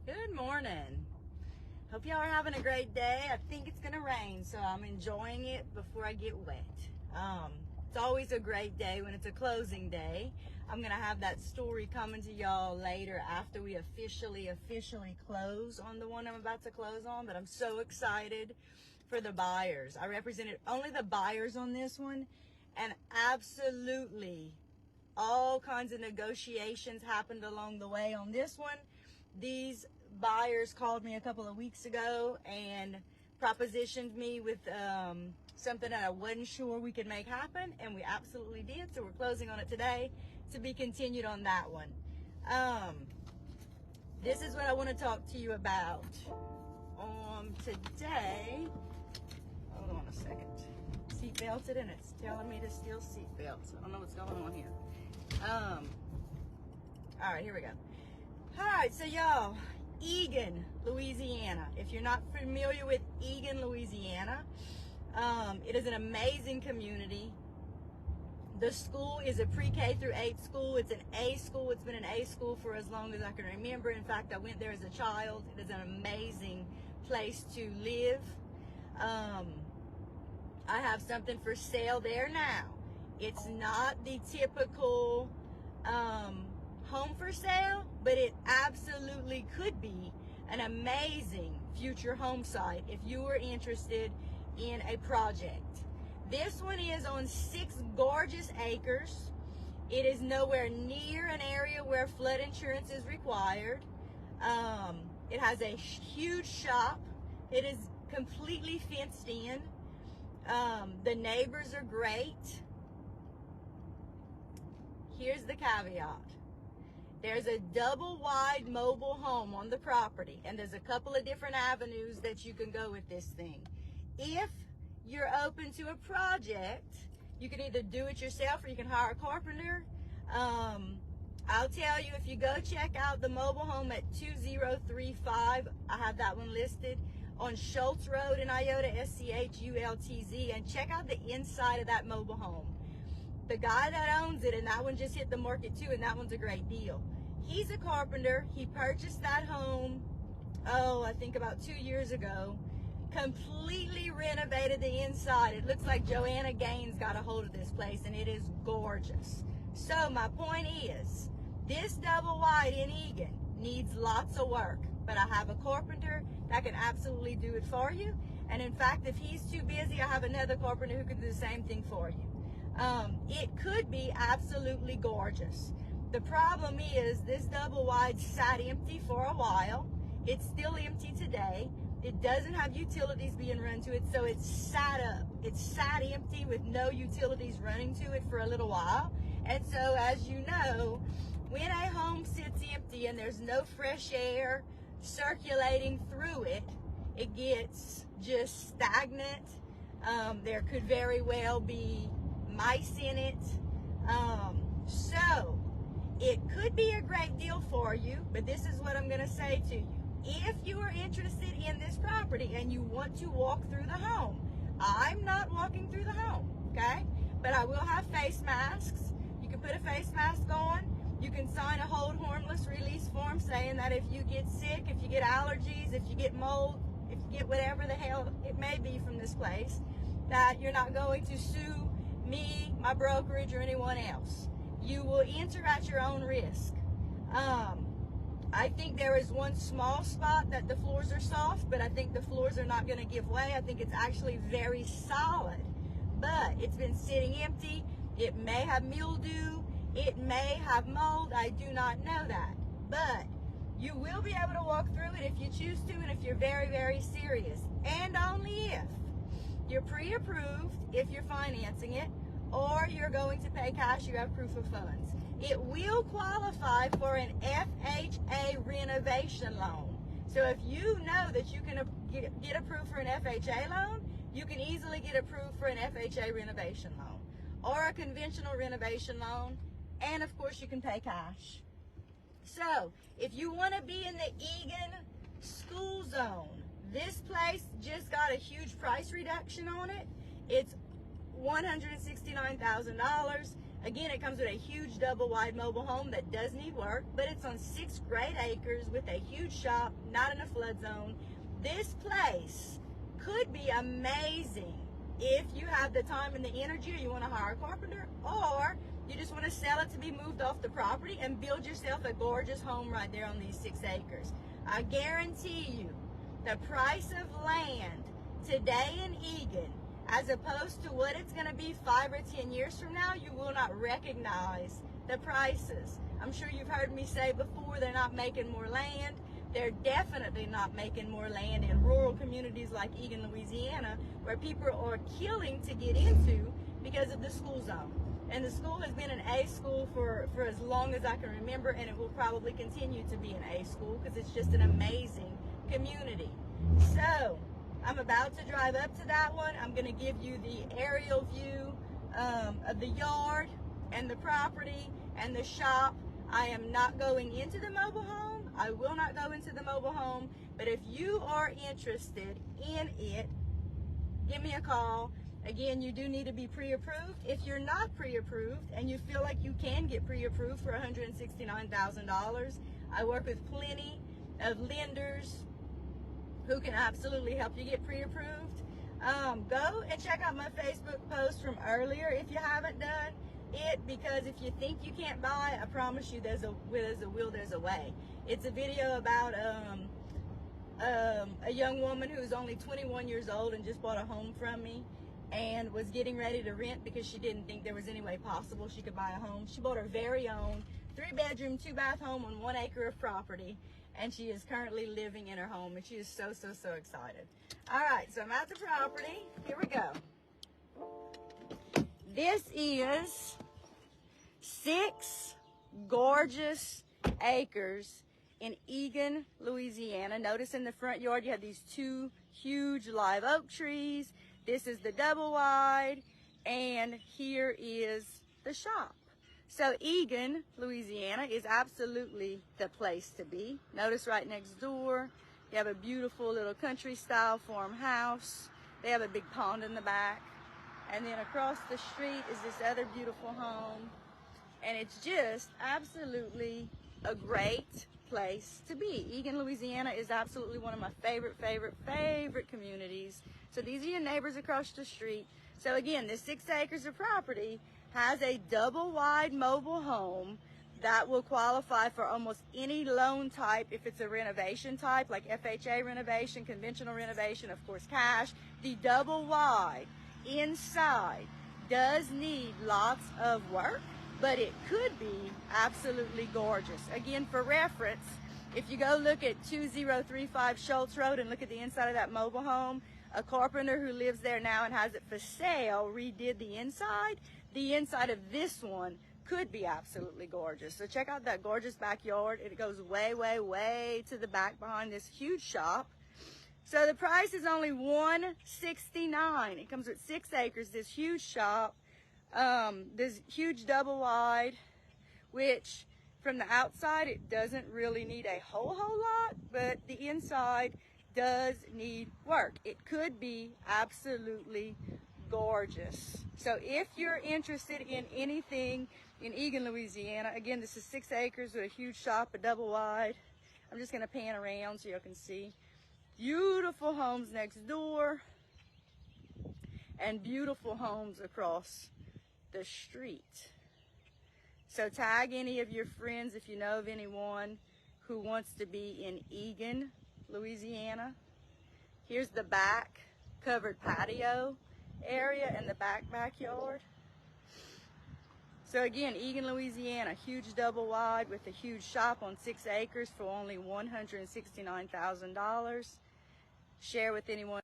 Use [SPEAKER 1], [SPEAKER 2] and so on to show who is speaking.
[SPEAKER 1] Good morning. Hope y'all are having a great day. I think it's gonna rain, so I'm enjoying it before I get wet. It's always a great day when it's a closing day. I'm gonna have that story coming to y'all later after we officially close on the one I'm about to close on, but I'm so excited for the buyers. I represented only the buyers on this one, and absolutely all kinds of negotiations happened along the way on this one. These buyers called me a couple of weeks ago and propositioned me with something that I wasn't sure we could make happen, and we absolutely did. So we're closing on it today, to be continued on that one. This is what I want to talk to you about today. Hold on a second. Seat belted, and it's telling me to steal seat belts. I don't know what's going on here. All right, here we go. All right, so y'all, Egan, Louisiana. If you're not familiar with Egan, Louisiana, it is an amazing community. The school is a pre-K through 8 school. It's an A school. It's been an A school for as long as I can remember. In fact, I went there as a child. It is an amazing place to live. I have something for sale there now. It's not the typical home for sale, but it absolutely could be an amazing future home site if you were interested in a project. This one is on 6 gorgeous acres. It is nowhere near an area where flood insurance is required. It has a huge shop. It is completely fenced in. The neighbors are great. Here's the caveat. There's a double wide mobile home on the property, and there's a couple of different avenues that you can go with this thing. If you're open to a project, you can either do it yourself or you can hire a carpenter. I'll tell you, if you go check out the mobile home at 2035, I have that one listed on Schultz Road in Iota, SCHULTZ, and check out the inside of that mobile home. The guy that owns it, and that one just hit the market too, and that one's a great deal. He's a carpenter. He purchased that home, I think about 2 years ago, completely renovated the inside. It looks like Joanna Gaines got a hold of this place, and it is gorgeous. So my point is, this double wide in Egan needs lots of work, but I have a carpenter that can absolutely do it for you. And in fact, if he's too busy, I have another carpenter who can do the same thing for you. It could be absolutely gorgeous. The problem is this double wide sat empty for a while. It's still empty today. It doesn't have utilities being run to it, so it's sat up. It's sat empty with no utilities running to it for a little while. And so, as you know, when a home sits empty and there's no fresh air circulating through it, it gets just stagnant. There could very well be mice in it. So it could be a great deal for you, but this is what I'm going to say to you. If you are interested in this property and you want to walk through the home, I'm not walking through the home, okay? But I will have face masks. You can put a face mask on. You can sign a hold harmless release form saying that if you get sick, if you get allergies, if you get mold, if you get whatever the hell it may be from this place, that you're not going to sue me, my brokerage, or anyone else. You will enter at your own risk. I think there is one small spot that the floors are soft, but I think the floors are not going to give way. I think it's actually very solid, but it's been sitting empty. It may have mildew. It may have mold. I do not know that, but you will be able to walk through it if you choose to, and if you're very, very serious, and only if you're pre-approved, if you're financing it, or you're going to pay cash, you have proof of funds. It will qualify for an FHA renovation loan. So if you know that you can get approved for an FHA loan, you can easily get approved for an FHA renovation loan or a conventional renovation loan, and of course you can pay cash. So if you want to be in the Egan school zone, this place just got a huge price reduction on it. It's $169,000. Again, it comes with a huge double wide mobile home that does need work, but it's on 6 great acres with a huge shop, not in a flood zone. This place could be amazing if you have the time and the energy, or you want to hire a carpenter, or you just want to sell it to be moved off the property and build yourself a gorgeous home right there on these 6 acres. I guarantee you the price of land today in Egan, as opposed to what it's going to be 5 or 10 years from now, you will not recognize the prices. I'm sure you've heard me say before, they're not making more land. They're definitely not making more land in rural communities like Egan, Louisiana, where people are killing to get into because of the school zone. And the school has been an A school for as long as I can remember, and it will probably continue to be an A school because it's just an amazing community. So I'm about to drive up to that one. I'm going to give you the aerial view of the yard and the property and the shop. I am not going into the mobile home. I will not go into the mobile home. But if you are interested in it, give me a call. Again, you do need to be pre-approved. If you're not pre-approved and you feel like you can get pre-approved for $169,000, I work with plenty of lenders who can absolutely help you get pre-approved. Go and check out my Facebook post from earlier if you haven't done it, because if you think you can't buy, I promise you there's a will, there's a way. It's a video about a young woman who's only 21 years old and just bought a home from me and was getting ready to rent because she didn't think there was any way possible she could buy a home. She bought her very own 3-bedroom, 2-bath home on 1 acre of property, and she is currently living in her home, and she is so excited. All right, so I'm at the property. Here we go. This is 6 gorgeous acres in Egan, Louisiana. Notice in the front yard you have these 2 huge live oak trees. This is the double wide, and here is the shop. So Egan, Louisiana is absolutely the place to be. Notice right next door, you have a beautiful little country style farmhouse. They have a big pond in the back. And then across the street is this other beautiful home. And it's just absolutely a great place to be. Egan, Louisiana is absolutely one of my favorite communities. So these are your neighbors across the street. So again, this 6 acres of property has a double wide mobile home that will qualify for almost any loan type if it's a renovation type, like FHA renovation, conventional renovation, of course cash. The double wide inside does need lots of work, but it could be absolutely gorgeous. Again, for reference, if you go look at 2035 Schultz Road and look at the inside of that mobile home, a carpenter who lives there now and has it for sale redid the inside. The inside of this one could be absolutely gorgeous. So check out that gorgeous backyard. It goes way to the back behind this huge shop. So the price is only $169. It comes with 6 acres, this huge shop, this huge double wide, which from the outside it doesn't really need a whole lot, but the inside does need work. It could be absolutely gorgeous. So if you're interested in anything in Egan, Louisiana, again, this is 6 acres with a huge shop, a double wide. I'm just gonna pan around so you can see. Beautiful homes next door and beautiful homes across the street. So tag any of your friends if you know of anyone who wants to be in Egan, Louisiana. Here's the back covered patio area and the backyard. So again, Egan, Louisiana, huge double wide with a huge shop on 6 acres for only $169,000. Share with anyone.